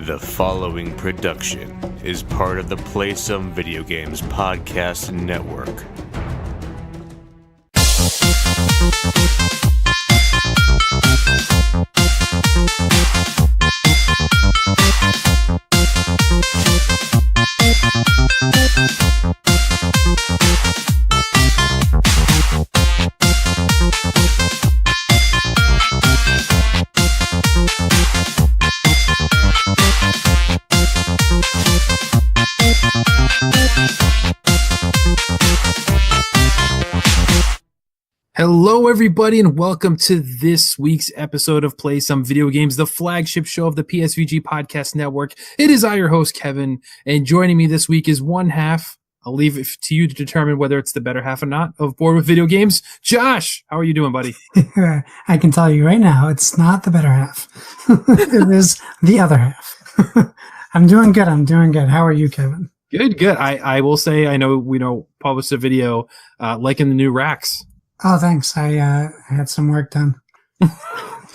The following production is part of the Play Some Video Games podcast network. Hello, everybody, and welcome to this week's episode of Play Some Video Games, the flagship show of the PSVG podcast network. It is I, your host, Kevin, and joining me this week is one half. I'll leave it to you to determine whether it's the better half or not of Bored with Video Games. Josh, how are you doing, buddy? I can tell you right now, it's not the better half. It is the other half. I'm doing good. How are you, Kevin? Good. I will say, I know we published a video liking the new racks. Oh, thanks. I had some work done.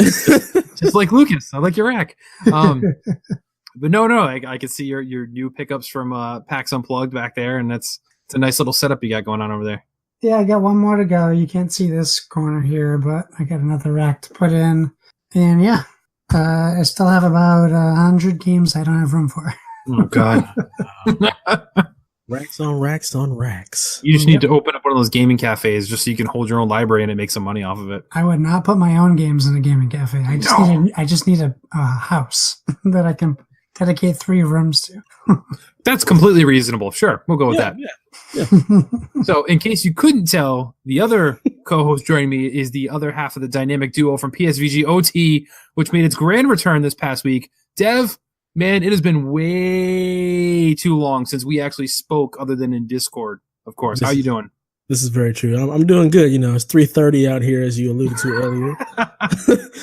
Just like Lucas. I like your rack. But no, I can see your new pickups from PAX Unplugged back there, and it's a nice little setup you got going on over there. Yeah, I got one more to go. You can't see this corner here, but I got another rack to put in. And yeah, I still have about 100 games I don't have room for. Oh, God. Racks on racks on racks. You just need to open up one of those gaming cafes just so you can hold your own library and make some money off of it. I would not put my own games in a gaming cafe. I just need a house that I can dedicate 3 rooms to. That's completely reasonable. Sure, we'll go with that. Yeah. So, in case you couldn't tell, the other co-host joining me is the other half of the dynamic duo from PSVG OT, which made its grand return this past week. Dev, man, it has been way too long since we actually spoke other than in Discord, of course. How are you doing? This is very true. I'm doing good. It's 3:30 out here, as you alluded to earlier.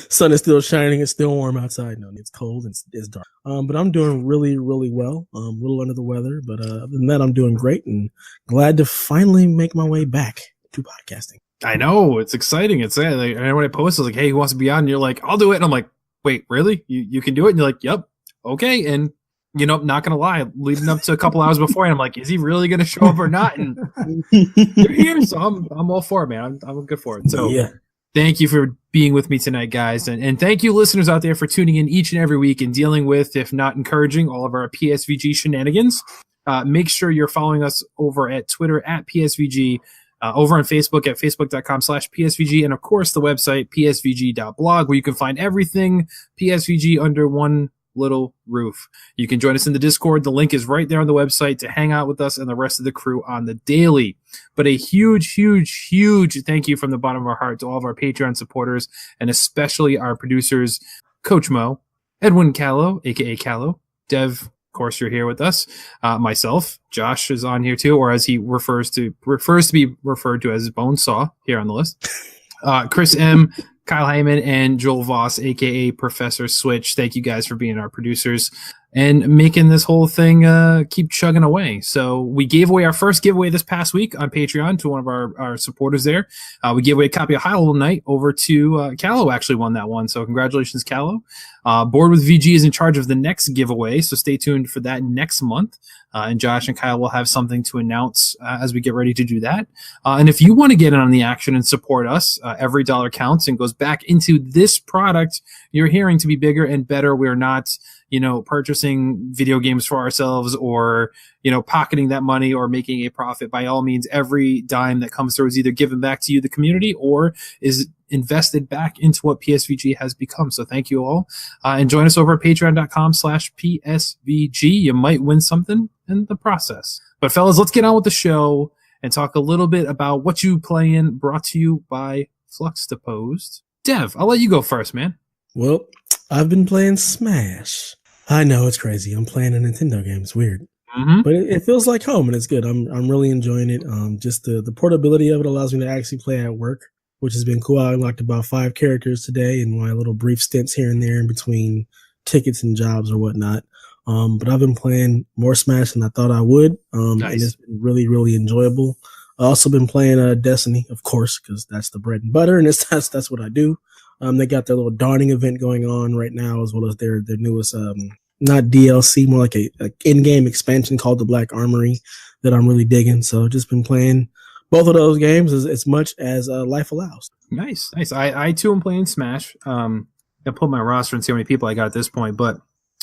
Sun is still shining. It's still warm outside. No, it's cold. It's dark. But I'm doing really, really well. A little under the weather, but other than that, I'm doing great and glad to finally make my way back to podcasting. I know. It's exciting. It's like, and when I posted, I was like, hey, who wants to be on? And you're like, I'll do it. And I'm like, wait, really? You can do it? And you're like, yep. Okay. And not gonna lie, leading up to a couple hours before, and I'm like, is he really gonna show up or not? And you're here, so I'm all for it, man. I'm good for it. So yeah. Thank you for being with me tonight, guys, and thank you, listeners out there, for tuning in each and every week and dealing with, if not encouraging, all of our PSVG shenanigans. Make sure you're following us over at Twitter at PSVG, over on Facebook at facebook.com/PSVG, and of course the website psvg.blog, where you can find everything PSVG under one little roof. You can join us in the Discord. The link is right there on the website to hang out with us and the rest of the crew on the daily. But a huge thank you from the bottom of our heart to all of our Patreon supporters, and especially our producers, Coach Mo, Edwin Callow, aka Callow, Dev, of course you're here with us, myself, Josh is on here too, or as he prefers to be referred to as Bonesaw here on the list. Chris M., Kyle Hyman, and Joel Voss, a.k.a. Professor Switch. Thank you guys for being our producers and making this whole thing keep chugging away. So we gave away our first giveaway this past week on Patreon to one of our supporters there. We gave away a copy of Hollow Knight over to Callow. Actually won that one, so congratulations, Callow. Bored with VG is in charge of the next giveaway, so stay tuned for that next month. And Josh and Kyle will have something to announce as we get ready to do that. And if you want to get in on the action and support us, every dollar counts and goes back into this product you're hearing to be bigger and better. We're not, purchasing video games for ourselves or, pocketing that money or making a profit. By all means, every dime that comes through is either given back to you, the community, or is invested back into what PSVG has become. So thank you all. And join us over at patreon.com/PSVG. You might win something in the process. But fellas, let's get on with the show and talk a little bit about what you playing, brought to you by Fluxtaposed. Dev, I'll let you go first, man. Well, I've been playing Smash. I know, it's crazy. I'm playing a Nintendo game. It's weird. Mm-hmm. But it feels like home, and it's good. I'm really enjoying it. Just the portability of it allows me to actually play at work, which has been cool. I unlocked about 5 characters today in my little brief stints here and there in between tickets and jobs or whatnot. But I've been playing more Smash than I thought I would. Nice. And it's been really, really enjoyable. I've also been playing Destiny, of course, because that's the bread and butter, and that's what I do. They got their little dawning event going on right now, as well as their newest not DLC, more like a in-game expansion called the Black Armory that I'm really digging. So just been playing both of those games as much as life allows. Nice. I too am playing Smash. I pulled my roster and see how many people I got at this point, but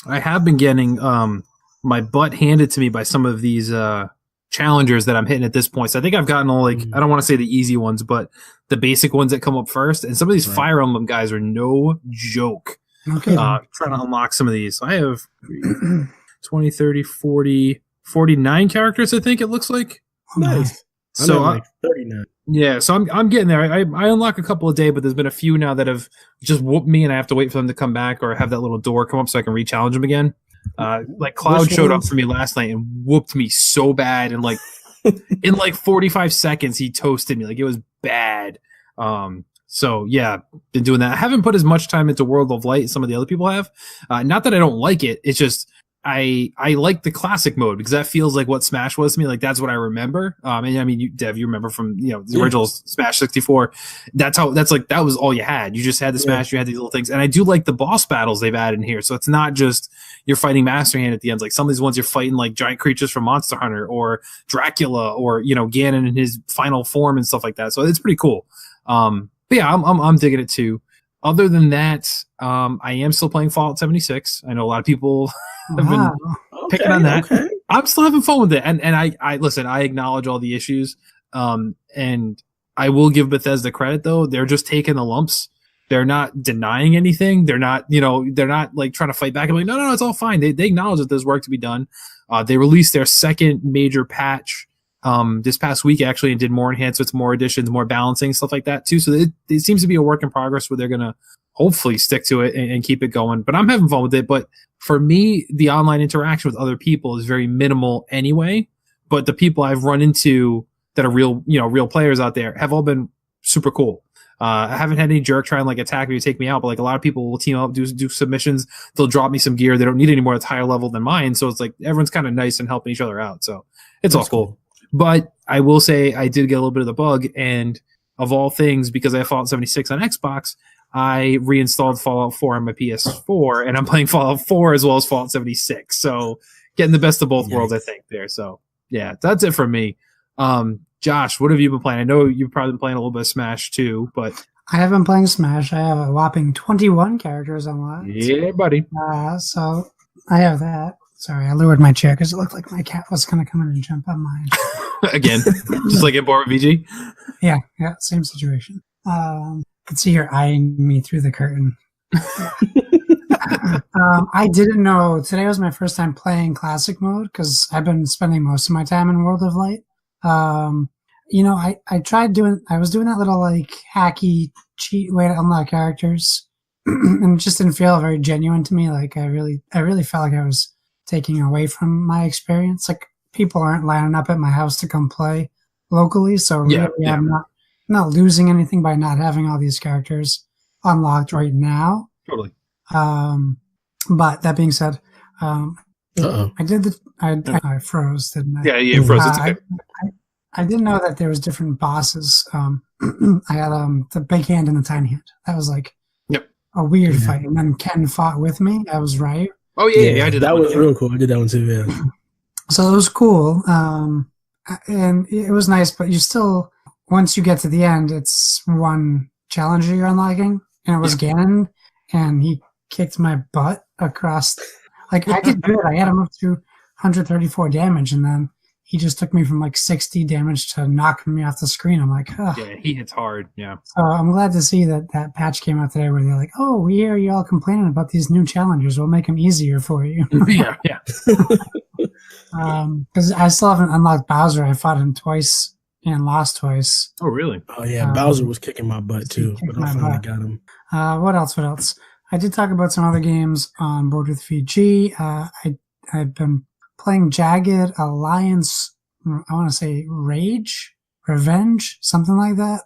I have been getting my butt handed to me by some of these challengers that I'm hitting at this point. So I think I've gotten all I don't want to say the easy ones, but the basic ones that come up first. And some of these Fire Emblem guys are no joke. Okay. Trying to unlock some of these. So I have 20, 30, 40, 49 characters, I think it looks like. Nice. So I'm at like 39. Yeah, so I'm getting there. I unlock a couple a day, but there's been a few now that have just whooped me, and I have to wait for them to come back or have that little door come up so I can re-challenge them again. Like Cloud showed up for me last night and whooped me so bad, and like in like 45 seconds he toasted me. Like it was bad. So yeah, been doing that. I haven't put as much time into World of Light as some of the other people have. Not that I don't like it. It's just I like the classic mode because that feels like what Smash was to me. Like that's what I remember. And I mean, Dev, you remember from the original Smash 64. That was all you had. You just had the Smash. You had these little things, and I do like the boss battles they've added in here. So it's not just you're fighting Master Hand at the end. Like some of these ones you're fighting like giant creatures from Monster Hunter or Dracula or Ganon in his final form and stuff like that. So it's pretty cool. But yeah, I'm digging it too. Other than that, I am still playing Fallout 76. I know a lot of people have been picking on that. Okay. I'm still having fun with it. And I listen, I acknowledge all the issues. And I will give Bethesda credit though. They're just taking the lumps. They're not denying anything. They're not, they're not like trying to fight back and like, no, it's all fine. They acknowledge that there's work to be done. They released their second major patch this past week actually, and did more enhancements, more additions, more balancing, stuff like that too. So it seems to be a work in progress where they're going to hopefully stick to it and keep it going. But I'm having fun with it. But for me, the online interaction with other people is very minimal anyway. But the people I've run into that are real players out there have all been super cool. I haven't had any jerk try and like attack me or take me out, but like a lot of people will team up, do submissions. They'll drop me some gear they don't need anymore that's higher level than mine. So it's like everyone's kind of nice and helping each other out. So it's all cool. But I will say I did get a little bit of the bug, and of all things, because I have Fallout 76 on Xbox, I reinstalled Fallout 4 on my PS4, and I'm playing Fallout 4 as well as Fallout 76. So getting the best of both worlds, I think, there. So yeah, that's it from me. Josh, what have you been playing? I know you've probably been playing a little bit of Smash too, but I have been playing Smash. I have a whopping 21 characters unlocked. Yeah, buddy. So I have that. Sorry, I lowered my chair because it looked like my cat was going to come in and jump on mine. Again, just like in Board VG? Yeah, same situation. Could see her eyeing me through the curtain. I didn't know. Today was my first time playing Classic mode because I've been spending most of my time in World of Light. I tried I was doing that little like hacky cheat way to unlock characters, and it just didn't feel very genuine to me. Like I really felt like I was taking away from my experience. Like people aren't lining up at my house to come play locally, so really I'm not losing anything by not having all these characters unlocked right now. Totally. But that being said, I froze, didn't I? Yeah, you froze. It's okay. I didn't know that there was different bosses. I had the big hand and the tiny hand. That was like a weird fight. And then Ken fought with me. I was right. Oh yeah, I did that. That was real cool. I did that one too. Yeah. So it was cool, and it was nice. But you still, once you get to the end, it's one challenger you're unlocking, and it was Ganon, and he kicked my butt across. Like I did good. I had him up to 134 damage, and then he just took me from like 60 damage to knocking me off the screen. I'm like, ugh. Yeah, he hits hard. Yeah. So I'm glad to see that patch came out today where they're like, oh, we hear you all complaining about these new challengers. We'll make them easier for you. yeah. Because I still haven't unlocked Bowser. I fought him twice and lost twice. Oh, really? Oh, yeah. Bowser was kicking my butt too, but I finally got him. What else? I did talk about some other games on board with VG. I've been playing Jagged Alliance, I want to say Revenge, something like that.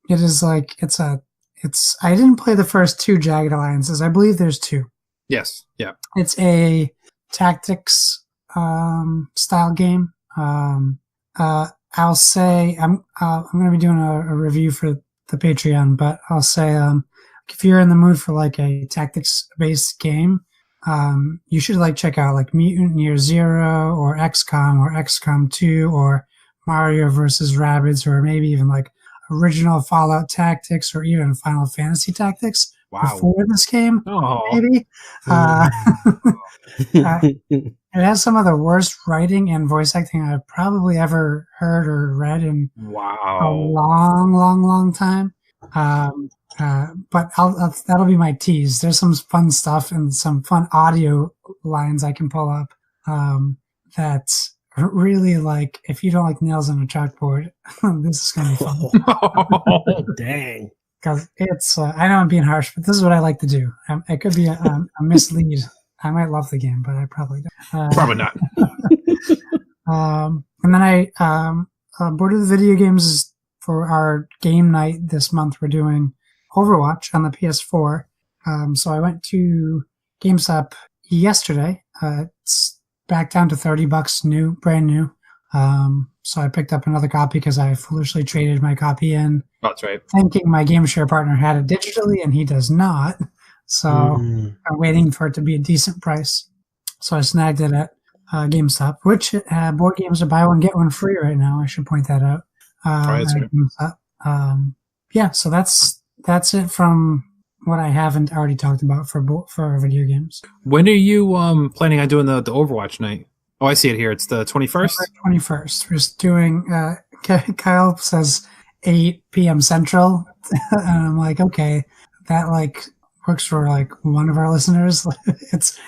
It is like, I didn't play the first two Jagged Alliances. I believe there's two. Yes. Yeah. It's a tactics, style game. I'll say, I'm going to be doing a review for the Patreon, but I'll say, if you're in the mood for like a tactics based game, you should like check out like Mutant Year Zero or XCOM 2 or Mario versus Rabbids or maybe even like original Fallout Tactics or even Final Fantasy Tactics before this game. Maybe. It has some of the worst writing and voice acting I've probably ever heard or read in a long time. But that'll be my tease. There's some fun stuff and some fun audio lines I can pull up that's really like, if you don't like nails on a chalkboard, this is going to be fun. Oh, dang. Because it's, I know I'm being harsh, but this is what I like to do. It could be a mislead. I might love the game, but I probably don't. Probably not. And then Board of the Video Games is for our game night this month. We're doing Overwatch on the PS4. So I went to GameStop yesterday. It's back down to $30 brand new. So I picked up another copy because I foolishly traded my copy in. That's right. Thinking my game share partner had it digitally, and he does not. So I'm waiting for it to be a decent price. So I snagged it at GameStop, which board games are buy one, get one free right now. I should point that out. That's right. Yeah, so that's it from what I haven't already talked about for video games. When are you planning on doing the Overwatch night? Oh, I see it here. It's the 21st? 21st. We're just doing, Kyle says 8 p.m. Central. And I'm like, okay, that like works for like one of our listeners. It's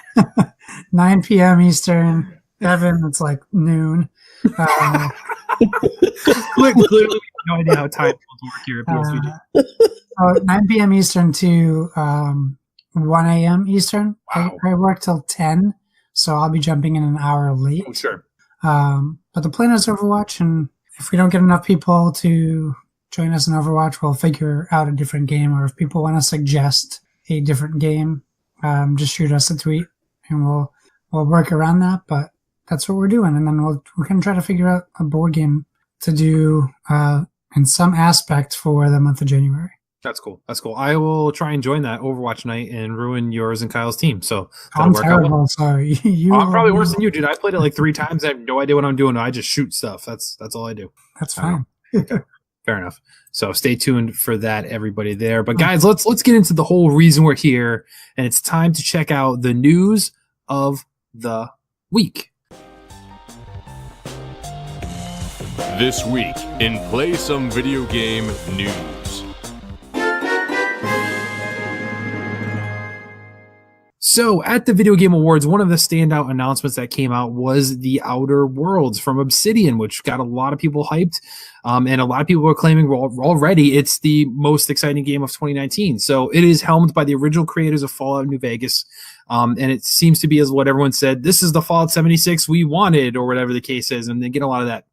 9 p.m. Eastern. Evan, it's like noon. Clearly, we have no idea how time zones work here at PSVG. 9 p.m. Eastern to 1 a.m. Eastern. Wow. I work till 10, so I'll be jumping in an hour late. Oh, sure. But the plan is Overwatch, and if we don't get enough people to join us in Overwatch, we'll figure out a different game, or if people want to suggest a different game, just shoot us a tweet, and we'll work around that. But that's what we're doing, and then we're going to try to figure out a board game to do in some aspect for the month of January. That's cool. That's cool. I will try and join that Overwatch night and ruin yours and Kyle's team. So I'm terrible. Sorry. I'm probably worse than you, dude. I played it like 3 times. I have no idea what I'm doing. I just shoot stuff. That's all I do. That's fine. Fair enough. So stay tuned for that, everybody there. But guys, let's get into the whole reason we're here, and it's time to check out the news of the week. This week in Play Some Video Game News. So at the Video Game Awards, one of the standout announcements that came out was The Outer Worlds from Obsidian, which got a lot of people hyped. And a lot of people were claiming already it's the most exciting game of 2019. So it is helmed by the original creators of Fallout New Vegas. And it seems to be, as what everyone said, this is the Fallout 76 we wanted, or whatever the case is. And they get a lot of that.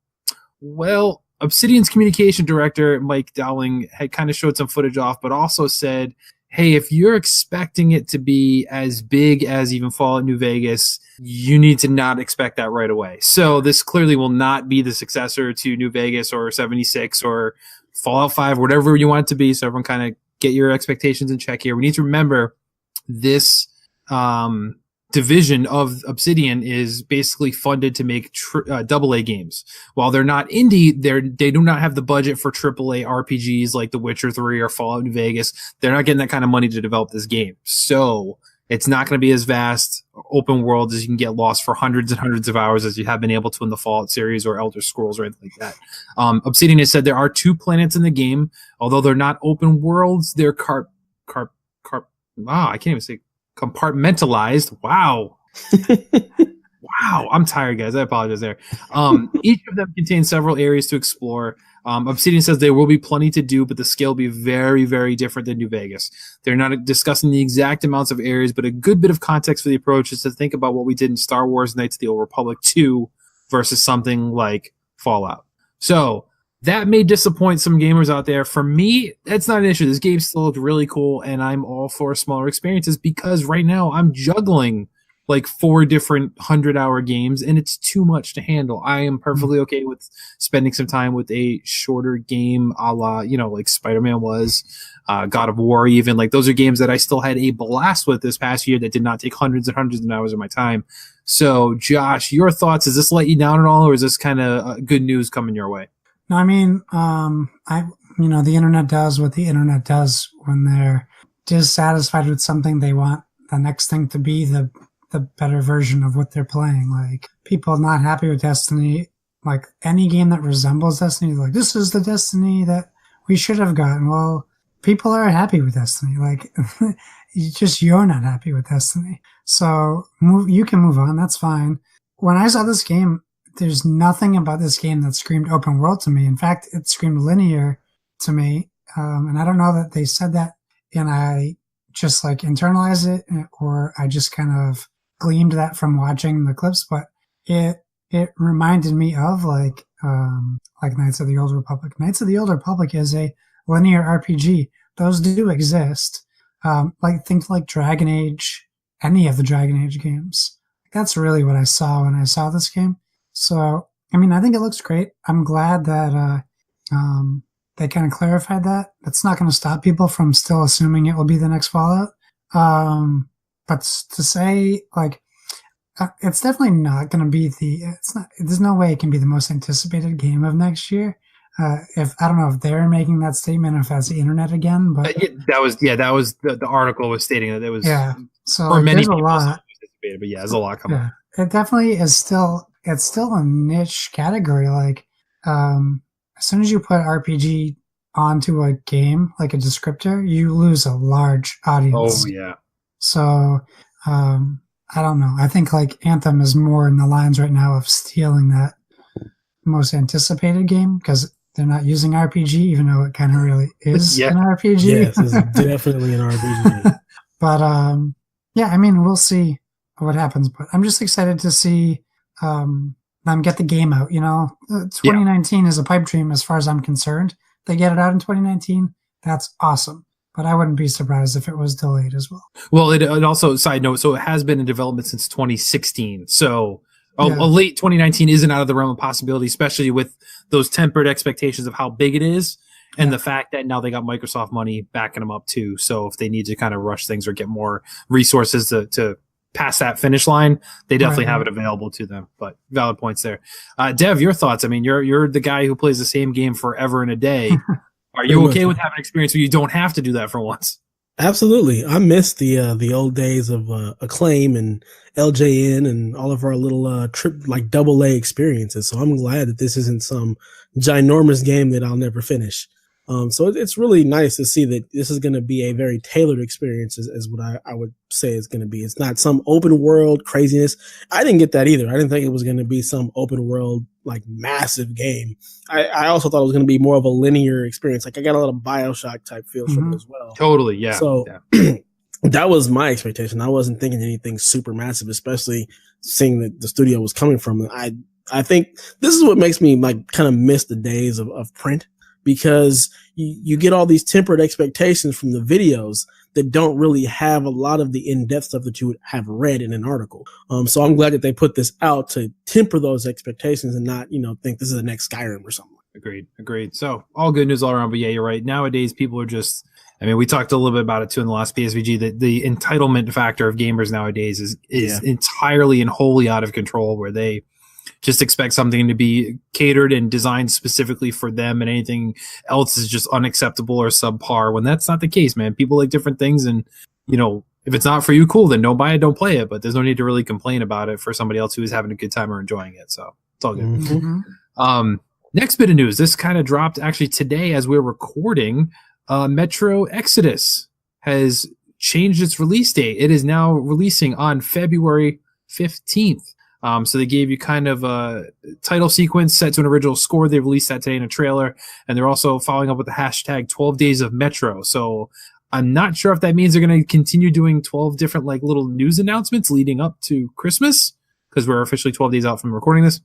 Well, Obsidian's communication director, Mike Dowling, had kind of showed some footage off, but also said, hey, if you're expecting it to be as big as even Fallout New Vegas, you need to not expect that right away. So this clearly will not be the successor to New Vegas or 76 or Fallout 5, whatever you want it to be. So everyone kind of get your expectations in check here. We need to remember this division of Obsidian is basically funded to make AA games. While they're not indie, they do not have the budget for AAA RPGs like The Witcher 3 or Fallout New Vegas. They're not getting that kind of money to develop this game. So it's not going to be as vast open world as you can get lost for hundreds and hundreds of hours as you have been able to in the Fallout series or Elder Scrolls or anything like that. Obsidian has said there are 2 planets in the game. Although they're not open worlds, they're I can't even say compartmentalized. Wow. Wow. I'm tired, guys. I apologize there. Each of them contains several areas to explore. Obsidian says there will be plenty to do, but the scale will be very, very different than New Vegas. They're not discussing the exact amounts of areas, but a good bit of context for the approach is to think about what we did in Star Wars Knights of the Old Republic 2 versus something like Fallout. So that may disappoint some gamers out there. For me, that's not an issue. This game still looked really cool, and I'm all for smaller experiences because right now I'm juggling like 4 different 100-hour games, and it's too much to handle. I am perfectly okay with spending some time with a shorter game a la, like Spider-Man was, God of War, even. Like, those are games that I still had a blast with this past year that did not take hundreds and hundreds of hours of my time. So, Josh, your thoughts? Does this let you down at all, or is this kind of good news coming your way? No, I mean, the internet does what the internet does when they're dissatisfied with something. They want the next thing to be the better version of what they're playing. Like, people not happy with Destiny, like any game that resembles Destiny, like, this is the Destiny that we should have gotten. Well, people are happy with Destiny. Like, you're not happy with Destiny. So you can move on. That's fine. When I saw this game, there's nothing about this game that screamed open world to me. In fact, it screamed linear to me. And I don't know that they said that and I just like internalized it, or I just kind of gleamed that from watching the clips, but it reminded me of like Knights of the Old Republic. Knights of the Old Republic is a linear RPG. Those do exist. Think like Dragon Age, any of the Dragon Age games. That's really what I saw when I saw this game. So, I mean, I think it looks great. I'm glad that they kind of clarified that. That's not going to stop people from still assuming it will be the next Fallout. But to say, like, it's definitely not going to be there's no way it can be the most anticipated game of next year. I don't know if they're making that statement or if that's the internet again, but that was the article was stating that it was, so for like, many there's a people lot. But yeah, there's a lot coming. It definitely is it's still a niche category. Like, as soon as you put RPG onto a game, like a descriptor, you lose a large audience. Oh yeah. So, I don't know. I think like Anthem is more in the lines right now of stealing that most anticipated game because they're not using RPG, even though it kind of really is an RPG. Yes, it's definitely an RPG. But I mean, we'll see what happens. But I'm just excited to see them get the game out. 2019 is a pipe dream as far as I'm concerned. They get it out in 2019. That's awesome. But I wouldn't be surprised if it was delayed as well. Well, it also, side note, so it has been in development since 2016. So a late 2019 isn't out of the realm of possibility, especially with those tempered expectations of how big it is and the fact that now they got Microsoft money backing them up too. So if they need to kind of rush things or get more resources to pass that finish line, they definitely have it available to them. But valid points there. Dev, your thoughts? I mean, you're the guy who plays the same game forever and a day. Are you okay with having an experience where you don't have to do that for once? Absolutely. I miss the old days of Acclaim and LJN and all of our little AA experiences. So I'm glad that this isn't some ginormous game that I'll never finish. So it's really nice to see that this is going to be a very tailored experience is what I would say it's going to be. It's not some open world craziness. I didn't get that either. I didn't think it was going to be some open world, like massive game. I also thought it was going to be more of a linear experience. Like I got a lot of BioShock type feels from it as well. Totally. Yeah. So that was my expectation. I wasn't thinking anything super massive, especially seeing that the studio was coming from. I think this is what makes me like kind of miss the days of print. Because you get all these tempered expectations from the videos that don't really have a lot of the in-depth stuff that you would have read in an article. So I'm glad that they put this out to temper those expectations and not, think this is the next Skyrim or something. Agreed. So all good news all around. But yeah, you're right. Nowadays, people are just, I mean, we talked a little bit about it too in the last PSVG, that the entitlement factor of gamers nowadays is entirely and wholly out of control, where they just expect something to be catered and designed specifically for them, and anything else is just unacceptable or subpar, when that's not the case, man. People like different things, and if it's not for you, cool, then don't buy it, don't play it. But there's no need to really complain about it for somebody else who is having a good time or enjoying it. So it's all good. Mm-hmm. Next bit of news. This kind of dropped actually today as we're recording. Metro Exodus has changed its release date. It is now releasing on February 15th. So they gave you kind of a title sequence set to an original score. They released that today in a trailer, and they're also following up with the hashtag 12 Days of Metro. So I'm not sure if that means they're going to continue doing 12 different like little news announcements leading up to Christmas, because we're officially 12 days out from recording this.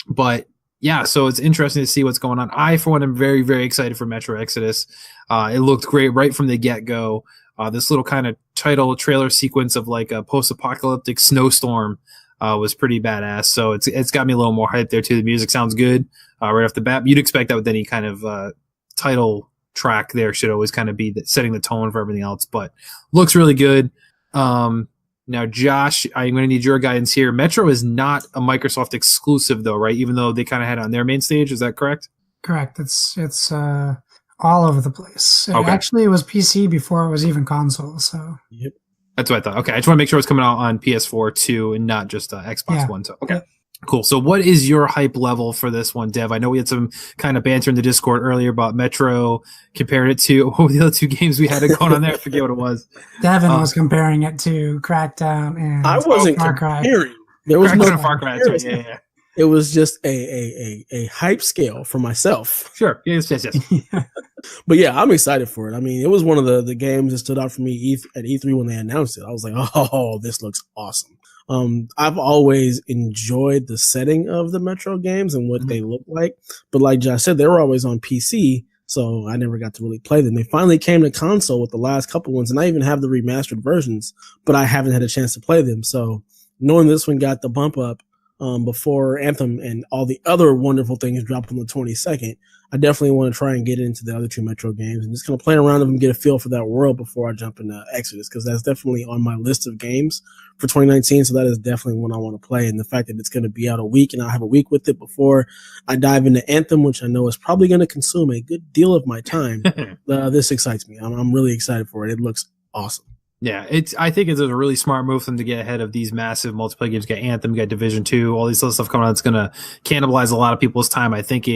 But yeah, so it's interesting to see what's going on. I, for one, am very, very excited for Metro Exodus. It looked great right from the get-go. This little kind of title trailer sequence of like a post-apocalyptic snowstorm was pretty badass. So it's got me a little more hyped there too. The music sounds good right off the bat. You'd expect that with any kind of title track there should always kind of be setting the tone for everything else. But looks really good. Now, Josh, I'm going to need your guidance here. Metro is not a Microsoft exclusive, though, right? Even though they kind of had it on their main stage. Is that correct? Correct. It's all over the place. Okay. Actually, it was PC before it was even console. So Yep. That's what I thought. Okay, I just want to make sure it's coming out on PS4 too, and not just Xbox One. So okay. Yep. Cool. So what is your hype level for this one, Dev? I know we had some kind of banter in the Discord earlier about Metro, compared it to what were the other two games we had going on there? I forget what it was. Devin was comparing it to Crackdown and I wasn't Far Cry. comparing. There was no Far Cry. Right. Yeah. It was just a hype scale for myself. Sure. Yes. But yeah, I'm excited for it. I mean, it was one of the games that stood out for me at E3 when they announced it. I was like, oh, this looks awesome. I've always enjoyed the setting of the Metro games and what they look like. But like Josh said, they were always on PC, so I never got to really play them. They finally came to console with the last couple ones, and I even have the remastered versions, but I haven't had a chance to play them. So knowing this one got the bump up before Anthem and all the other wonderful things dropped on the 22nd, I definitely want to try and get into the other two Metro games and just kind of play around them and get a feel for that world before I jump into Exodus, because that's definitely on my list of games for 2019. So that is definitely one I want to play. And the fact that it's going to be out a week and I'll have a week with it before I dive into Anthem, which I know is probably going to consume a good deal of my time, this excites me. I'm really excited for it. It looks awesome. Yeah, I think it's a really smart move for them to get ahead of these massive multiplayer games. You got Anthem, you got Division 2, all these other stuff coming out. It's going to cannibalize a lot of people's time. I think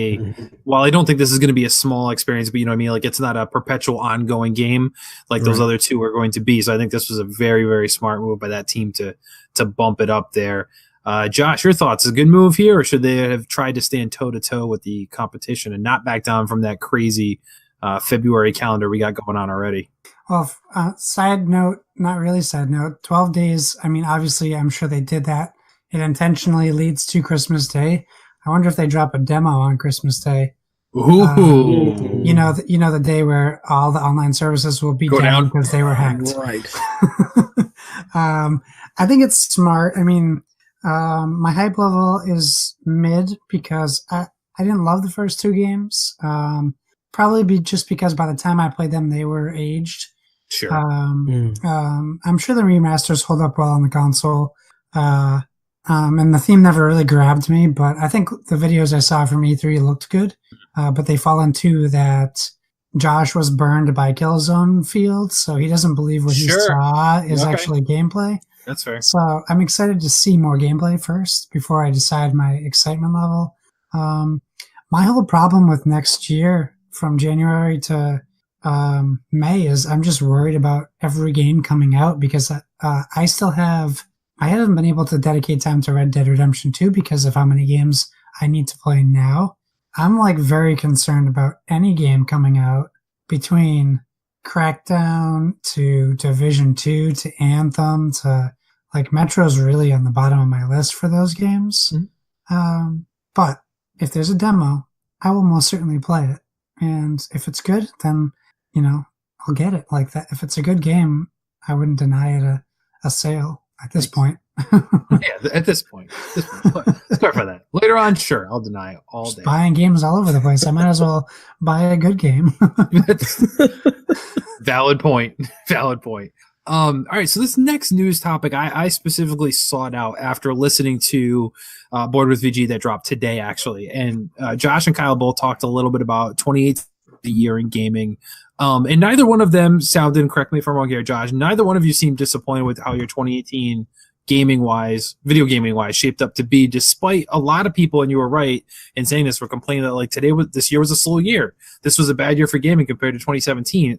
while I don't think this is going to be a small experience, but you know what I mean? Like, it's not a perpetual ongoing game like those other two are going to be. So I think this was a very, very smart move by that team to bump it up there. Josh, your thoughts? Is a good move here, or should they have tried to stand toe to toe with the competition and not back down from that crazy February calendar we got going on already? Well, side note, not really side note, 12 days. I mean, obviously, I'm sure they did that. It intentionally leads to Christmas Day. I wonder if they drop a demo on Christmas Day. Ooh. You know the day where all the online services will be down because they were hacked. Right. I think it's smart. I mean, my hype level is mid because I didn't love the first two games. Probably just because by the time I played them, they were aged. Sure. I'm sure the remasters hold up well on the console. And the theme never really grabbed me, but I think the videos I saw from E3 looked good. But they fall into that Josh was burned by Killzone field, so he doesn't believe what he saw is actually gameplay. That's fair. So I'm excited to see more gameplay first before I decide my excitement level. My whole problem with next year from January to May is I'm just worried about every game coming out because I haven't been able to dedicate time to Red Dead Redemption 2 because of how many games I need to play now. I'm like very concerned about any game coming out between Crackdown to Division 2 to Anthem to like Metro's really on the bottom of my list for those games. But if there's a demo, I will most certainly play it. And if it's good, then, I'll get it like that. If it's a good game, I wouldn't deny it a sale at this point. Yeah, at this point. Start for that. Later on, sure, I'll deny it all day. Buying games all over the place. I might as well buy a good game. Valid point. All right, so this next news topic, I specifically sought out after listening to Board with VG that dropped today, actually. And Josh and Kyle both talked a little bit about 2018, the year in gaming. And neither one of them sounded, and correct me if I'm wrong here, Josh, neither one of you seemed disappointed with how your 2018 video gaming wise shaped up to be, despite a lot of people, and you were right in saying this, were complaining that like this year was a slow year. This was a bad year for gaming compared to 2017.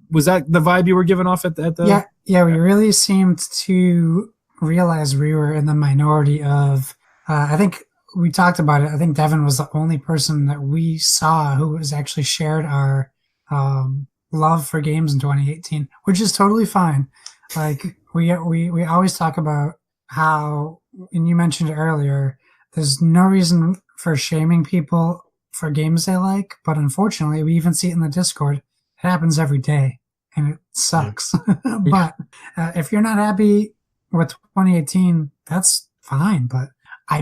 Was that the vibe you were giving off at the? Yeah. We really seemed to realize we were in the minority of. I think we talked about it. I think Devin was the only person that we saw who was actually shared our love for games in 2018, which is totally fine. Like we always talk about how, and you mentioned it earlier, there's no reason for shaming people for games they like, but unfortunately, we even see it in the Discord. It happens every day, and it sucks. But if you're not happy with 2018, that's fine. But I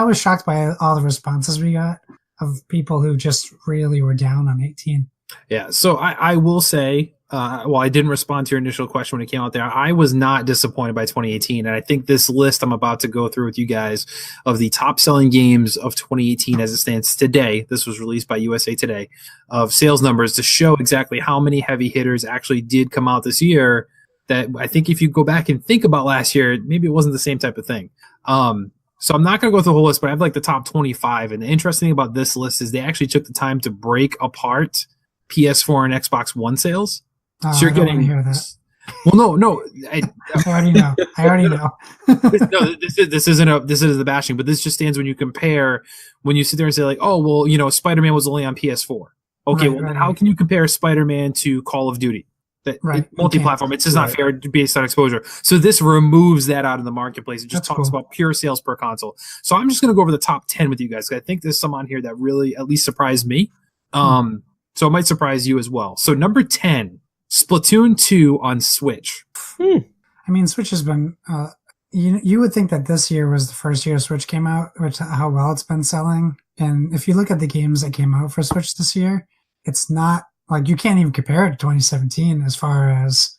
was shocked by all the responses we got of people who just really were down on 18. Yeah, so I will say, well, I didn't respond to your initial question when it came out there. I was not disappointed by 2018, and I think this list I'm about to go through with you guys of the top-selling games of 2018 as it stands today, this was released by USA Today, of sales numbers to show exactly how many heavy hitters actually did come out this year, that I think if you go back and think about last year, maybe it wasn't the same type of thing. So I'm not going to go through the whole list, but I have like the top 25, and the interesting thing about this list is they actually took the time to break apart PS4 and Xbox One sales. Oh, So you're I don't getting. want to hear that. Well, no. I already know. I already know. No, this isn't the bashing, but this just stands when you compare, when you sit there and say like, oh, well, you know, Spider-Man was only on PS4. Okay, Right, well, then how can you compare Spider-Man to Call of Duty? That Right, multi-platform. It's just not fair based on exposure. So this removes that out of the marketplace. It just That's talks cool. about pure sales per console. So I'm just going to go over the top 10 with you guys. I think there's some on here that really at least surprised me. So it might surprise you as well. So number 10, Splatoon 2 on Switch. I mean, Switch has been. You would think that this year was the first year Switch came out, which how well it's been selling. And if you look at the games that came out for Switch this year, it's not like you can't even compare it to 2017 as far as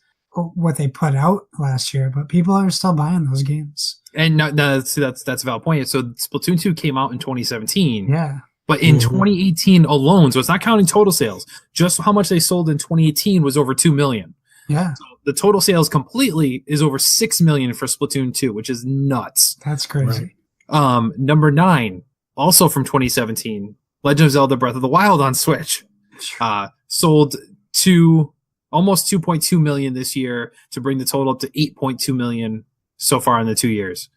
what they put out last year. But people are still buying those games. And no, that's a valid point. So Splatoon 2 came out in 2017. Yeah. But in 2018 alone, so it's not counting total sales, just how much they sold in 2018 was over 2 million. Yeah. So the total sales completely is over 6 million for Splatoon 2, which is nuts. That's crazy. Number 9, also from 2017, Legend of Zelda Breath of the Wild on Switch. Sold to almost 2.2 million this year to bring the total up to 8.2 million so far in the 2 years.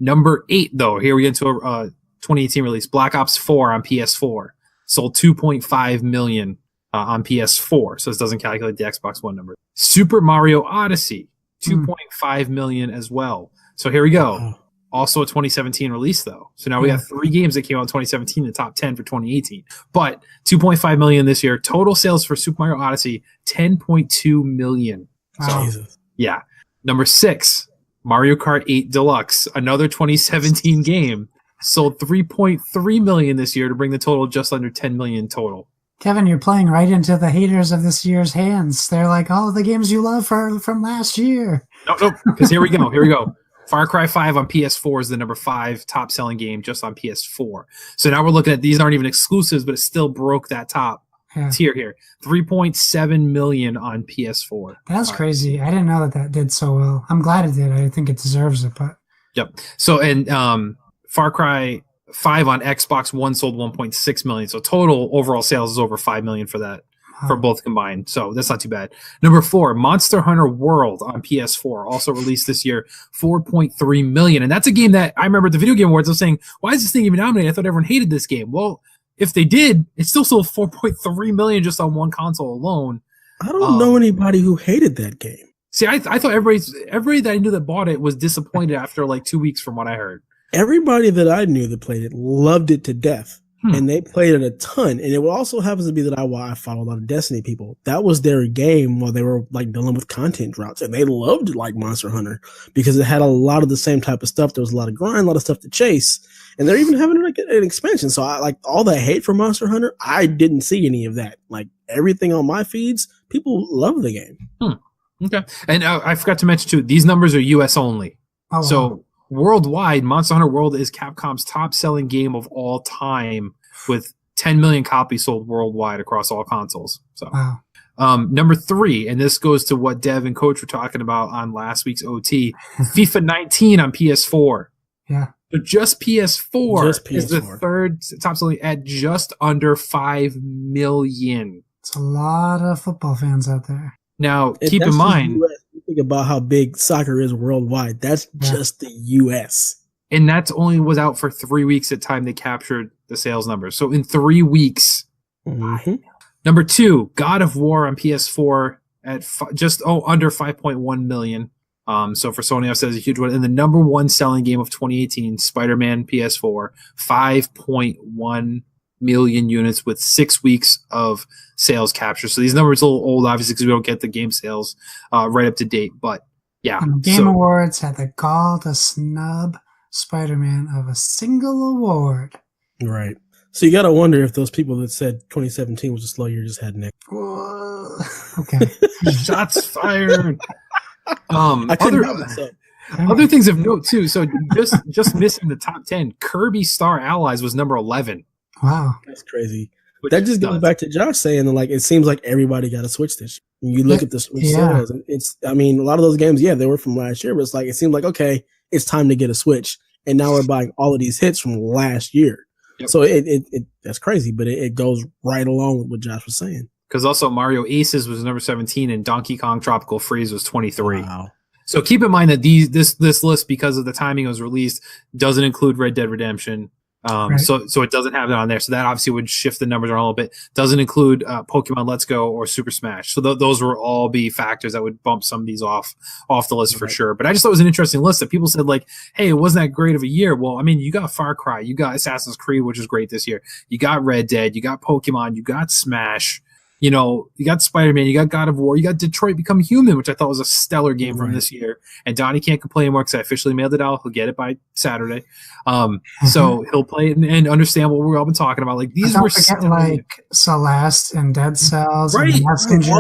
Number 8, though, here we get into a 2018 release, Black Ops 4 on PS4. Sold 2.5 million on PS4, so this doesn't calculate the Xbox One number. Super Mario Odyssey, 2.5 million as well. So here we go. Also a 2017 release, though. So now we got 3 games that came out in 2017, the top 10 for 2018. But 2.5 million this year. Total sales for Super Mario Odyssey, 10.2 million. Wow. So, yeah. Number 6, Mario Kart 8 Deluxe, another 2017 game. Sold 3.3 million this year to bring the total just under 10 million total. Kevin, you're playing right into the haters of this year's hands. They're like, oh, the games you love from last year. No, because here we go. Far Cry 5 on PS4 is the number 5 top selling game just on PS4. So now we're looking at, these aren't even exclusives, but it still broke that top tier here. 3.7 million on PS4. That's crazy. I didn't know that did so well. I'm glad it did. I think it deserves it, but. Yep. So, and Far Cry 5 on Xbox One sold 1.6 million. So total overall sales is over 5 million for that, for both combined. So that's not too bad. Number 4, Monster Hunter World on PS4, also released this year, 4.3 million. And that's a game that I remember at the Video Game Awards, I was saying, why is this thing even nominated? I thought everyone hated this game. Well, if they did, it still sold 4.3 million just on one console alone. I don't know anybody who hated that game. See, I thought everybody that I knew that bought it was disappointed after like 2 weeks from what I heard. Everybody that I knew that played it loved it to death, and they played it a ton. And it also happens to be that I follow a lot of Destiny people. That was their game while they were like dealing with content droughts, and they loved it like Monster Hunter because it had a lot of the same type of stuff. There was a lot of grind, a lot of stuff to chase, and they're even having like an expansion. So I like all that hate for Monster Hunter. I didn't see any of that. Like everything on my feeds, people love the game. Okay, and I forgot to mention too, these numbers are U.S. only. Oh, So. wow. Worldwide, Monster Hunter World is Capcom's top-selling game of all time, with 10 million copies sold worldwide across all consoles. So, Wow. number 3, and this goes to what Dev and Coach were talking about on last week's OT, FIFA 19 on PS4. Yeah. So just PS4 Just is the PS4. third top-selling at just under 5 million. It's a lot of football fans out there. Now, And keep that's in just mind, US. You think about how big soccer is worldwide. That's just the U.S. and that's only was out for 3 weeks at time they captured the sales numbers. So in 3 weeks, Number 2, God of War on PS4 at just under 5.1 million. So for Sony, I've said it's a huge one. And the number 1 selling game of 2018, Spider-Man PS4, 5.1 million units with 6 weeks of sales capture. So these numbers are a little old, obviously, because we don't get the game sales right up to date. But yeah, And the Game Awards had the gall to snub Spider-Man of a single award. Right. So you got to wonder if those people that said 2017 was a slow year just had neck. Okay. Shots fired. I couldn't help myself. Other things of note too. So just missing the top 10. Kirby Star Allies was number 11. Wow, That's crazy. That just goes back to Josh saying that, like, it seems like everybody got a Switch this year. When you look at the Switch sales, and I mean, a lot of those games, they were from last year, but it's like, it seemed like, okay, it's time to get a Switch. And now we're buying all of these hits from last year. Yep. So that's crazy, but it goes right along with what Josh was saying. Because also Mario Aces was number 17 and Donkey Kong Tropical Freeze was 23. Wow. So keep in mind that this list, because of the timing it was released, doesn't include Red Dead Redemption. Right. So it doesn't have that on there. So that obviously would shift the numbers around a little bit. Doesn't include Pokemon Let's Go or Super Smash. So those will all be factors that would bump some of these off the list for sure. But I just thought it was an interesting list that people said, like, hey, it wasn't that great of a year. Well, I mean, you got Far Cry, you got Assassin's Creed, which was great this year. You got Red Dead, you got Pokemon, you got Smash. You know, you got Spider-Man, you got God of War, you got Detroit Become Human, which I thought was a stellar game from this year. And Donnie can't complain anymore because I officially mailed it out. He'll get it by Saturday. So he'll play it and understand what we've all been talking about. Like, these were like Celeste and Dead Cells, right? And Messenger,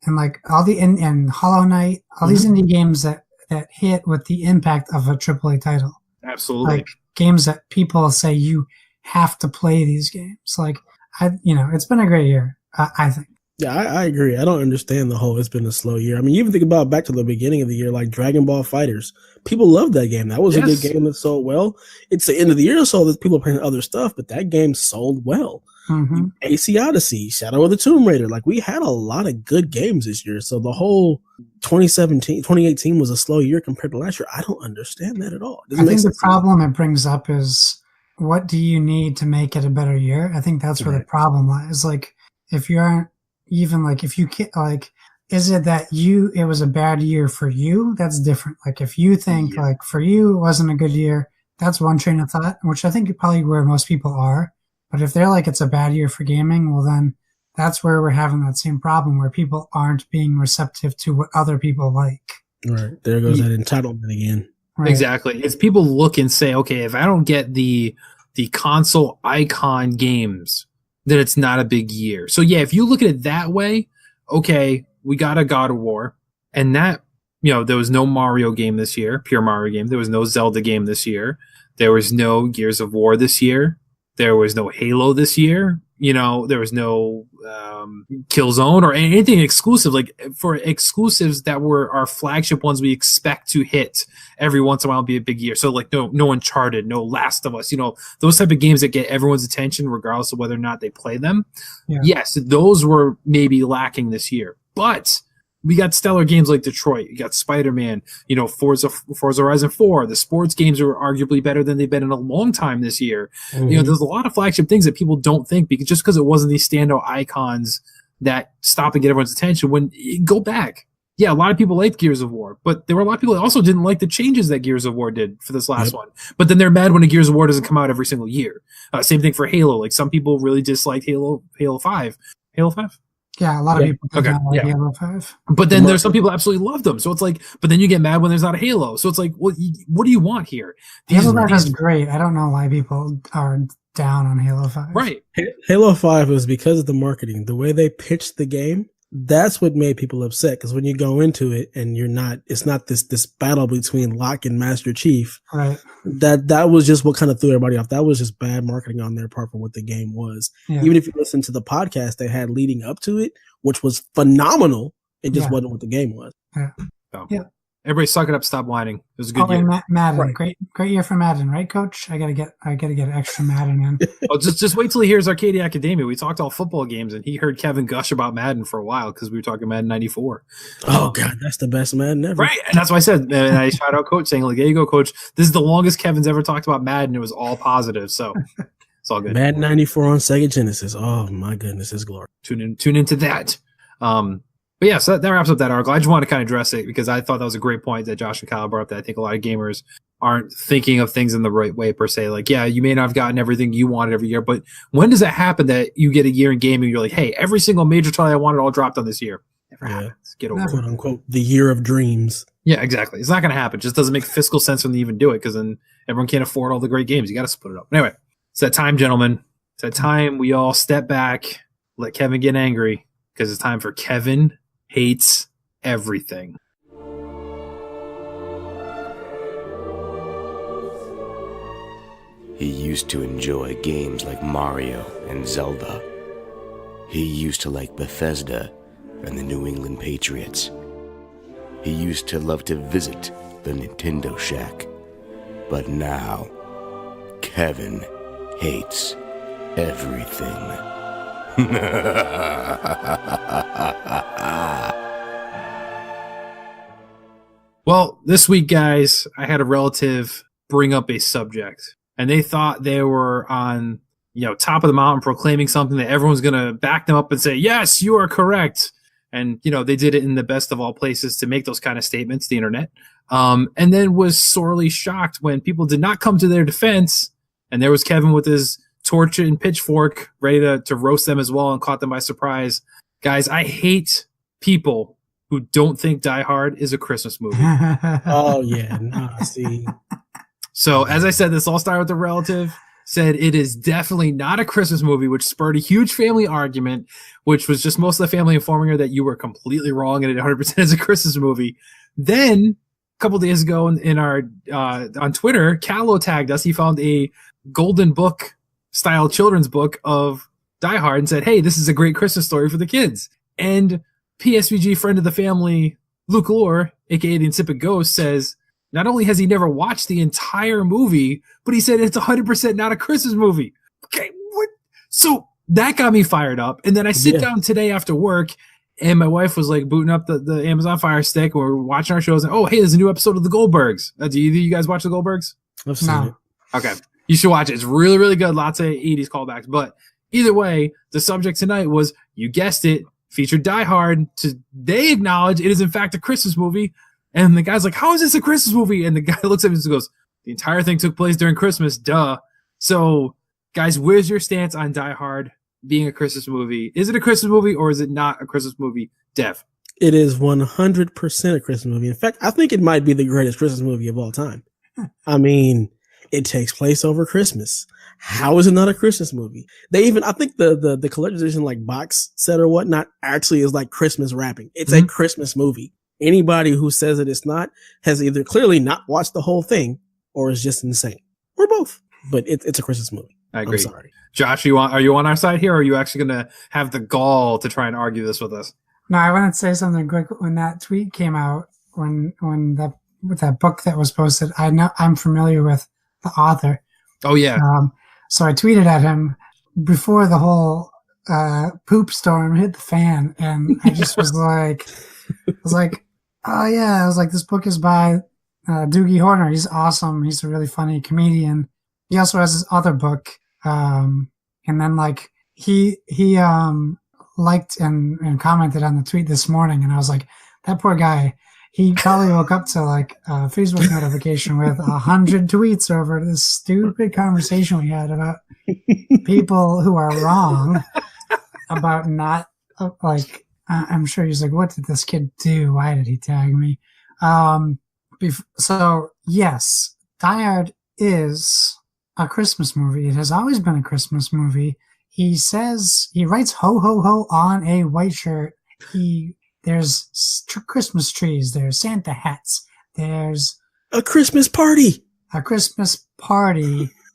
and like all the and Hollow Knight, all these indie games that hit with the impact of a AAA title. Absolutely, like games that people say you have to play these games. Like, it's been a great year. I think. Yeah, I agree. I don't understand the whole it's been a slow year. I mean, you even think about back to the beginning of the year, like Dragon Ball Fighters. People loved that game. That was a good game that sold well. It's the end of the year, so that people are playing other stuff, but that game sold well. Mm-hmm. AC Odyssey, Shadow of the Tomb Raider. Like, we had a lot of good games this year. So the whole 2018 was a slow year compared to last year. I don't understand that at all. I think the problem it brings up is, what do you need to make it a better year? I think that's where the problem lies. Like, if you aren't even like, if you can't, like, is it that it was a bad year for you? That's different. Like, if you think like for you it wasn't a good year, that's one train of thought, which I think is probably where most people are. But if they're like, it's a bad year for gaming, well, then that's where we're having that same problem where people aren't being receptive to what other people like. Right. There goes that entitlement again. Right. Exactly. It's people look and say, okay, if I don't get the console icon games, then it's not a big year. So yeah, if you look at it that way, okay, we got a God of War, and that, there was no Mario game this year, pure Mario game. There was no Zelda game this year. There was no Gears of War this year. There was no Halo this year. There was no Killzone or anything exclusive. Like, for exclusives that were our flagship ones, we expect to hit every once in a while, be a big year. So like no Uncharted, no Last of Us, those type of games that get everyone's attention regardless of whether or not they play them. Yeah. Yes, those were maybe lacking this year, but we got stellar games like Detroit. You got Spider-Man, Forza Horizon 4. The sports games are arguably better than they've been in a long time this year. Mm-hmm. There's a lot of flagship things that people don't think, because it wasn't these standout icons that stop and get everyone's attention. When you go back, yeah, a lot of people liked Gears of War, but there were a lot of people that also didn't like the changes that Gears of War did for this last one. But then they're mad when a Gears of War doesn't come out every single year. Same thing for Halo. Like, some people really disliked Halo 5. Halo 5? Yeah, a lot of people don't like Halo 5. But then there's some people absolutely love them. So it's like, but then you get mad when there's not a Halo. So it's like, what do you want here? Halo 5 is great. I don't know why people are down on Halo 5. Right. Halo 5 was because of the marketing. The way they pitched the game, that's what made people upset. Because when you go into it and it's not this battle between Locke and Master Chief. Right. That was just what kind of threw everybody off. That was just bad marketing on their part for what the game was. Yeah. Even if you listen to the podcast they had leading up to it, which was phenomenal, it just wasn't what the game was. Yeah. So, everybody suck it up, stop whining. It was a good year. Madden. Right. Great year for Madden, right, Coach? I gotta get extra Madden in. Oh, just wait till he hears Arcadia Academia. We talked all football games, and he heard Kevin gush about Madden for a while because we were talking Madden 94. Oh God, that's the best Madden ever. Right, and that's why I said, and I shout out Coach saying, like, there you go, Coach. This is the longest Kevin's ever talked about Madden. It was all positive, so it's all good. Madden 94 on Sega Genesis. Oh my goodness, it's glory. Tune into that. But yeah, so that wraps up that article. I just want to kind of address it because I thought that was a great point that Josh and Kyle brought up, that I think a lot of gamers aren't thinking of things in the right way per se. Like, yeah, you may not have gotten everything you wanted every year, but when does it happen that you get a year in gaming, you're like, hey, every single major title I wanted all dropped on this year? Never happens. Get over it. Quote unquote, the year of dreams. Yeah, exactly. It's not going to happen. It just doesn't make fiscal sense when they even do it, because then everyone can't afford all the great games. You got to split it up. Anyway, it's that time, gentlemen. It's that time we all step back, let Kevin get angry, because it's time for Kevin Hates Everything. He used to enjoy games like Mario and Zelda. He used to like Bethesda and the New England Patriots. He used to love to visit the Nintendo Shack. But now, Kevin hates everything. Well, this week, guys, I had a relative bring up a subject, and they thought they were on, top of the mountain proclaiming something that everyone's going to back them up and say, yes, you are correct. And, they did it in the best of all places to make those kind of statements, the internet. And then was sorely shocked when people did not come to their defense. And there was Kevin with his torch and pitchfork ready to roast them as well and caught them by surprise. Guys, I hate people who don't think Die Hard is a Christmas movie. Oh, yeah. Nah, see. So, as I said, this all started with the relative. Said it is definitely not a Christmas movie, which spurred a huge family argument, which was just most of the family informing her that you were completely wrong and it 100% is a Christmas movie. Then, a couple days ago in our on Twitter, Callow tagged us. He found a golden book style children's book of Die Hard and said, hey, this is a great Christmas story for the kids. And PSVG friend of the family, Luke Lore, aka the Insipid Ghost, says not only has he never watched the entire movie, but he said it's 100% not a Christmas movie. Okay, what? So that got me fired up. And then I sit down today after work, and my wife was like booting up the Amazon Fire Stick. We're watching our shows, and oh, hey, there's a new episode of The Goldbergs. Do you guys watch The Goldbergs? I've seen it. Okay, you should watch it. It's really, really good. Lots of 80s callbacks. But either way, the subject tonight was, you guessed it, featured Die Hard. They acknowledge it is in fact a Christmas movie. And the guy's like, how is this a Christmas movie? And the guy looks at me and goes, the entire thing took place during Christmas, duh. So, guys, where's your stance on Die Hard being a Christmas movie? Is it a Christmas movie or is it not a Christmas movie? Dev. It is 100% a Christmas movie. In fact, I think it might be the greatest Christmas movie of all time. I mean, it takes place over Christmas. How is it not a Christmas movie? I think the collector's edition like box set or whatnot actually is like Christmas wrapping. It's a Christmas movie. Anybody who says it is not has either clearly not watched the whole thing or is just insane, or both. But it's a Christmas movie. I agree. I'm sorry, Josh. Are you on our side here, or are you actually going to have the gall to try and argue this with us? No, I want to say something quick. When that tweet came out, with that book that was posted, I'm familiar with the author. Oh yeah. So I tweeted at him before the whole poop storm hit the fan, and I just was like, oh yeah, I was like, this book is by Doogie Horner. He's awesome. He's a really funny comedian. He also has his other book, and then like he liked and commented on the tweet this morning, and I was like, that poor guy. He probably woke up to like a Facebook notification with 100 tweets over this stupid conversation we had about people who are wrong about not like. I'm sure he's like, what did this kid do? Why did he tag me? So yes, Die Hard is a Christmas movie. It has always been a Christmas movie. He writes ho ho ho on a white shirt. There's Christmas trees. There's Santa hats. There's a Christmas party.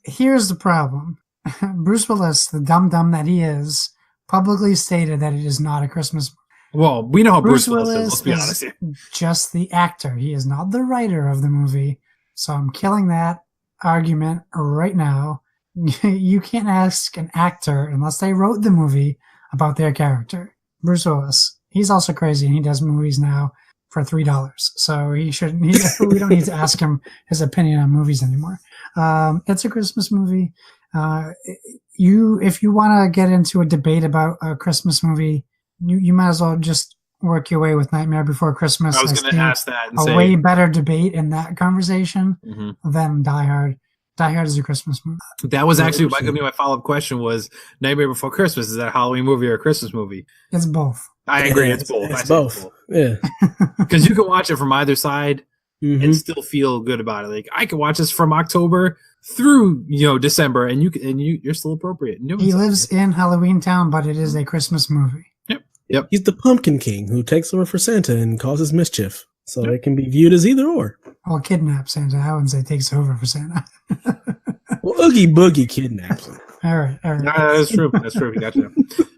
Here's the problem. Bruce Willis, the dumb that he is, publicly stated that it is not a Christmas movie. Well, we know how Bruce Willis is. Let's be honest here. Just the actor. He is not the writer of the movie. So I'm killing that argument right now. You can't ask an actor, unless they wrote the movie, about their character. Bruce Willis. He's also crazy, and he does movies now for $3. So we don't need to ask him his opinion on movies anymore. It's a Christmas movie. If you want to get into a debate about a Christmas movie, you might as well just work your way with Nightmare Before Christmas. I was going to ask that. And way better debate in that conversation than Die Hard. Die Hard is a Christmas movie. That was actually going to be my follow-up question was Nightmare Before Christmas. Is that a Halloween movie or a Christmas movie? It's both. I agree. It's both. It's both. Yeah. Because you can watch it from either side. and still feel good about it. Like I can watch this from October through December, and you're still appropriate. He lives in Halloween Town, but it is a Christmas movie. Yep. He's the Pumpkin King who takes over for Santa and causes mischief. So it can be viewed as either or. Well, kidnap Santa. I wouldn't say takes over for Santa. Well, Oogie Boogie kidnaps him. All right. No, that's true. That's true. Gotcha.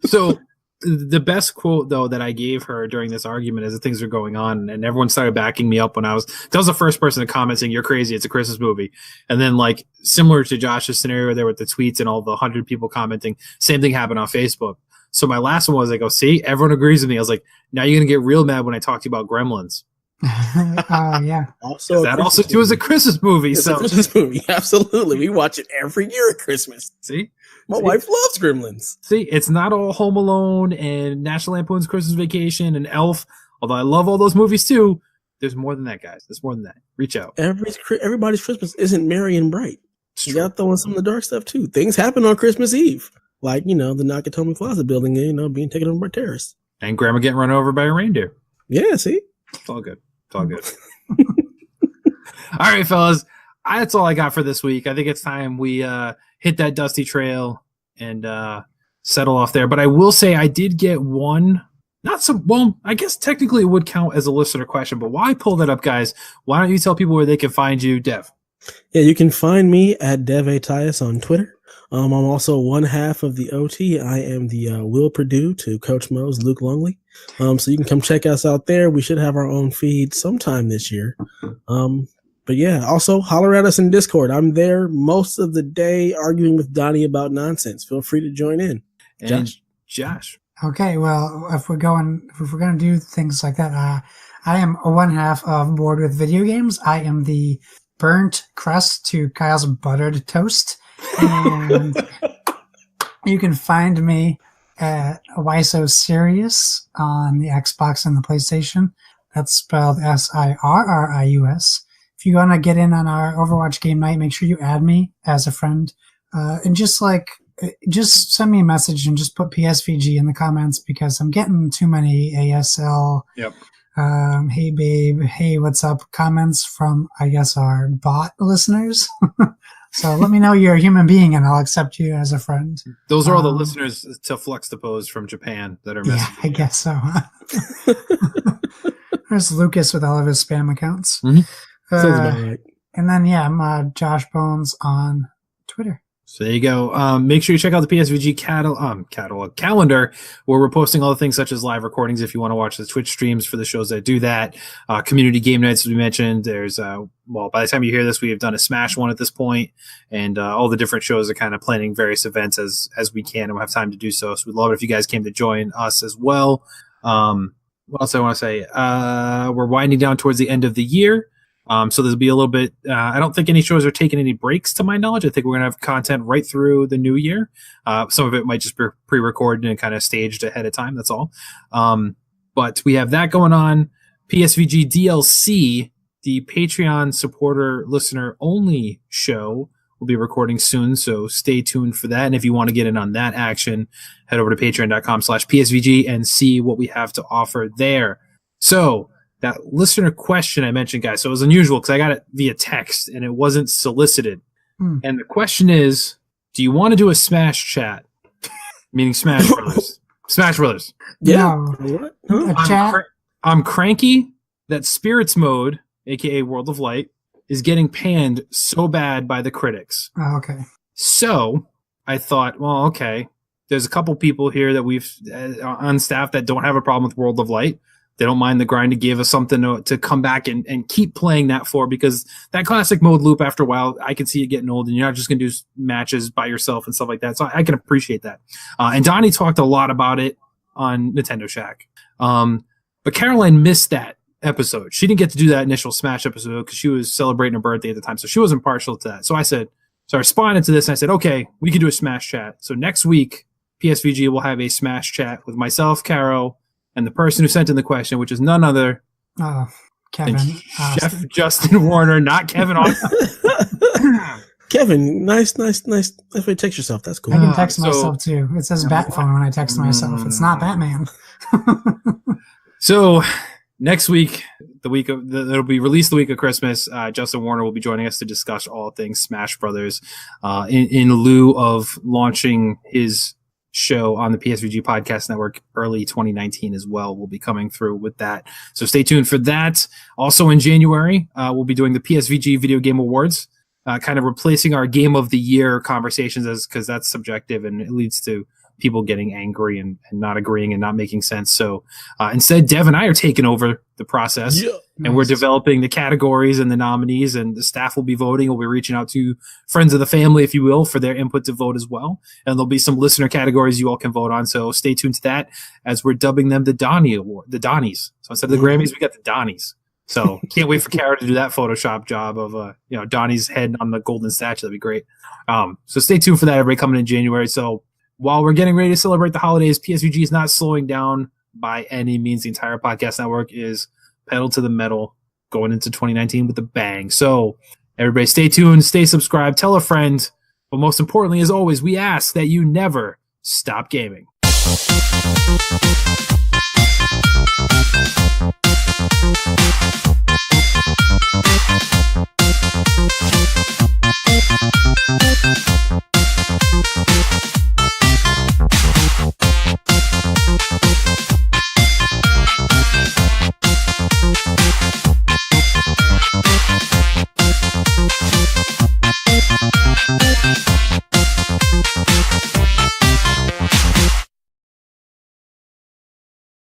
So the best quote though that I gave her during this argument as the things are going on, and everyone started backing me up when I was the first person to comment saying you're crazy, it's a Christmas movie. And then like similar to Josh's scenario there with the tweets and all the 100 people commenting, same thing happened on Facebook. So my last one was like, oh, see, everyone agrees with me. I was like, now you're gonna get real mad when I talk to you about Gremlins. Yeah. Also, that also too is a Christmas movie. It's a Christmas movie. Absolutely, we watch it every year at Christmas. See, my wife loves Gremlins. See, it's not all Home Alone and National Lampoon's Christmas Vacation and Elf. Although I love all those movies too, there's more than that, guys. There's more than that. Reach out. Everybody's Christmas isn't merry and bright. You got to throw in some of the dark stuff too. Things happen on Christmas Eve, like the Nakatomi Plaza building, being taken over by terrorists, and Grandma getting run over by a reindeer. Yeah, see, it's all good. It's all good. All right, fellas. That's all I got for this week. I think it's time we hit that dusty trail and settle off there. But I will say I did get one. I guess technically it would count as a listener question. But while I pull that up, guys, why don't you tell people where they can find you, Dev? Yeah, you can find me at Dev Atias on Twitter. I'm also one half of the OT. I am the Will Purdue to Coach Mo's Luke Longley. So you can come check us out there. We should have our own feed sometime this year. But yeah, also holler at us in Discord. I'm there most of the day arguing with Donnie about nonsense. Feel free to join in. Josh. Okay, well, if we're going to do things like that, I am one half of Bored with Video Games. I am the burnt crust to Kyle's buttered toast. And you can find me at Why So Serious on the Xbox and the PlayStation. That's spelled SIRRIUS. If you want to get in on our Overwatch game night, make sure you add me as a friend. And just send me a message and just put PSVG in the comments because I'm getting too many ASL. Yep. Hey babe, hey what's up comments from I guess our bot listeners. So let me know you're a human being and I'll accept you as a friend. Those are all the listeners to Flux to Pose from Japan that are messaging. Yeah, I guess so. There's Lucas with all of his spam accounts. Mm-hmm. Sounds about right. And then I'm Josh Bones on Twitter. So there you go. Make sure you check out the PSVG calendar where we're posting all the things such as live recordings if you want to watch the Twitch streams for the shows that do that. Community game nights, as we mentioned. There's, by the time you hear this, we have done a Smash one at this point, and all the different shows are kind of planning various events as we can and we'll have time to do so. So we'd love it if you guys came to join us as well. What else I want to say? We're winding down towards the end of the year. So there'll be a little bit, I don't think any shows are taking any breaks to my knowledge. I think we're going to have content right through the new year. Some of it might just be pre-recorded and kind of staged ahead of time. That's all. But we have that going on. PSVG DLC, the Patreon supporter listener only show will be recording soon. So stay tuned for that. And if you want to get in on that action, head over to patreon.com/PSVG and see what we have to offer there. So, that listener question I mentioned, guys, so it was unusual because I got it via text and it wasn't solicited. And the question is, do you want to do a Smash chat? Meaning Smash Brothers. Smash Brothers. Yeah. No. A chat? I'm cranky that Spirits Mode, a.k.a. World of Light, is getting panned so bad by the critics. Oh, okay. So I thought, well, okay, there's a couple people here that we've on staff that don't have a problem with World of Light. They don't mind the grind to give us something to come back and keep playing that for, because that classic mode loop, after a while, I can see it getting old and you're not just going to do matches by yourself and stuff like that. So I can appreciate that. And Donnie talked a lot about it on Nintendo Shack. But Caroline missed that episode. She didn't get to do that initial Smash episode because she was celebrating her birthday at the time. So she wasn't partial to that. So I responded to this and I said, okay, we can do a Smash chat. So next week, PSVG will have a Smash chat with myself, Caro, and the person who sent in the question, which is none other Kevin. Chef Justin Warner, not Kevin Austin. Kevin, nice way to text yourself. That's cool. I can text myself too. It says Bat Phone when I text myself. It's not Batman. So next week, it'll be released the week of Christmas. Justin Warner will be joining us to discuss all things Smash Brothers, in lieu of launching his show on the PSVG Podcast Network early 2019 as well. We'll be coming through with that. So stay tuned for that. Also in January, we'll be doing the PSVG Video Game Awards, kind of replacing our Game of the Year conversations because that's subjective and it leads to people getting angry and not agreeing and not making sense. So instead, Dev and I are taking over the process, and we're developing the categories and the nominees, and the staff will be voting. We'll be reaching out to friends of the family, if you will, for their input to vote as well. And there'll be some listener categories you all can vote on. So stay tuned to that as we're dubbing them the Donnie Award, the Donnies. So instead of the Grammys, we got the Donnies. So can't wait for Kara to do that Photoshop job of Donnie's head on the golden statue. That'd be great. So stay tuned for that, everybody, coming in January. So while we're getting ready to celebrate the holidays, PSVG is not slowing down by any means. The entire podcast network is pedal to the metal going into 2019 with a bang. So everybody stay tuned, stay subscribed, tell a friend. But most importantly, as always, we ask that you never stop gaming.